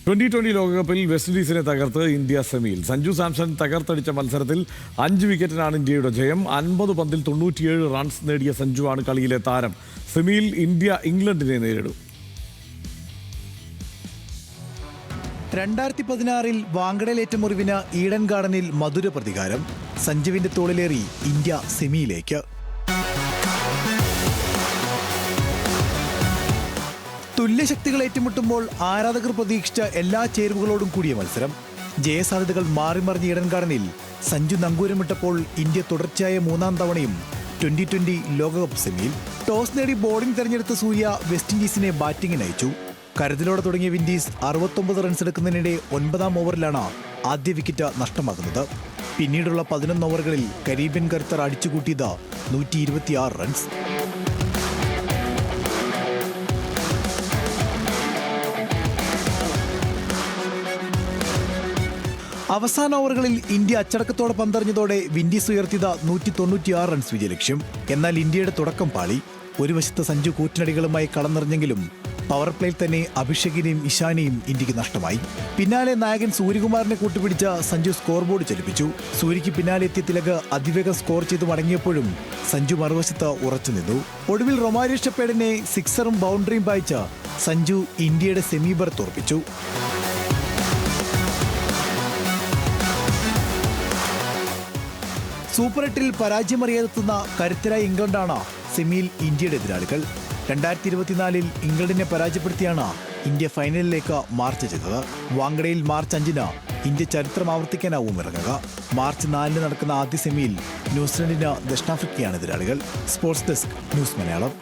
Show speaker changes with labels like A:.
A: 2020 ലോകകപ്പിൽ വെസ്റ്റ് ഇൻഡീസിനെ തകർത്ത് ഇന്ത്യ സെമിയിൽ. സഞ്ജു സാംസൺ തകർത്തടിച്ച മത്സരത്തിൽ 5 വിക്കറ്റിനാണ് ഇന്ത്യയുടെ ജയം. 50 പന്തിൽ 97 റൺസ് നേടിയ സഞ്ജുവാണ് കളിയിലെ താരം. സെമിയിൽ ഇന്ത്യ ഇംഗ്ലണ്ടിനെ നേരിടും.
B: 2016 വാങ്കഡയിലേറ്റ മുറിവിന് ഈഡൻ ഗാർഡനിൽ മധുര പ്രതികാരം. സഞ്ജുവിന്റെ തോളിലേറി ഇന്ത്യ സെമിയിലേക്ക്. തുല്യശക്തികൾ ഏറ്റുമുട്ടുമ്പോൾ ആരാധകർ പ്രതീക്ഷിച്ച എല്ലാ ചേരുവകളോടും കൂടിയ മത്സരം. ജയസാധ്യതകൾ മാറിമറിഞ്ഞ ഈഡൻ ഗാർഡനിൽ സഞ്ജു നങ്കൂരമിട്ടപ്പോൾ ഇന്ത്യ തുടർച്ചയായ 3-ാം തവണയും 2020 ലോകകപ്പ് സെമിയിൽ. ടോസ് നേടി ബോളിംഗ് തെരഞ്ഞെടുത്ത സൂര്യ വെസ്റ്റ് ഇൻഡീസിനെ ബാറ്റിംഗിന് അയച്ചു. കരുതലോടെ തുടങ്ങിയ വിൻഡീസ് 69 റൺസ് എടുക്കുന്നതിനിടെ 9-ാം ഓവറിലാണ് ആദ്യ വിക്കറ്റ് നഷ്ടമാകുന്നത്. പിന്നീടുള്ള 11 ഓവറുകളിൽ കരീബിയൻ കരുത്തർ അടിച്ചുകൂട്ടിയത് 126 റൺസ്. അവസാന ഓവറുകളിൽ ഇന്ത്യ അച്ചടക്കത്തോടെ പന്തെറിഞ്ഞതോടെ വിൻഡീസ് ഉയർത്തിയത് 196 റൺസ് വിജയലക്ഷ്യം. എന്നാൽ ഇന്ത്യയുടെ തുടക്കം പാളി. ഒരു വശത്ത് സഞ്ജു കൂറ്റിനടികളുമായി കളന്നിറഞ്ഞെങ്കിലും പവർ പ്ലേയിൽ തന്നെ അഭിഷേകിനെയും ഇഷാനെയും ഇന്ത്യക്ക് നഷ്ടമായി. പിന്നാലെ നായകൻ സൂര്യകുമാറിനെ കൂട്ടുപിടിച്ച സഞ്ജു സ്കോർ ബോർഡ് ചലിപ്പിച്ചു. സൂര്യയ്ക്ക് പിന്നാലെ എത്തിയ തിലക് അതിവേഗം സ്കോർ ചെയ്ത് മടങ്ങിയപ്പോഴും സഞ്ജു മറുവശത്ത് ഉറച്ചുനിന്നു. ഒടുവിൽ റൊമാരിയോ ഷെപ്പേർഡിനെ സിക്സറും ബൗണ്ടറിയും പായിച്ച സഞ്ജു ഇന്ത്യയുടെ സെമി ബർത്ത് ഉറപ്പിച്ചു. സൂപ്പർ 8-ൽ പരാജയമറിയാതെത്തുന്ന കരുത്തരായ ഇംഗ്ലണ്ടാണ് സെമിയിൽ ഇന്ത്യയുടെ എതിരാളികൾ. 2024 ഇംഗ്ലണ്ടിനെ പരാജയപ്പെടുത്തിയാണ് ഇന്ത്യ ഫൈനലിലേക്ക് മാർച്ച് ചെയ്തത്. വാങ്കഡയിൽ മാർച്ച് 5-ന് ഇന്ത്യ ചരിത്രം ആവർത്തിക്കാനാവും ഇറങ്ങുക. മാർച്ച് 4-ന് നടക്കുന്ന ആദ്യ സെമിയിൽ ന്യൂസിലൻഡിന് ദക്ഷിണാഫ്രിക്കയാണ് എതിരാളികൾ. Sports desk, news Malayalam.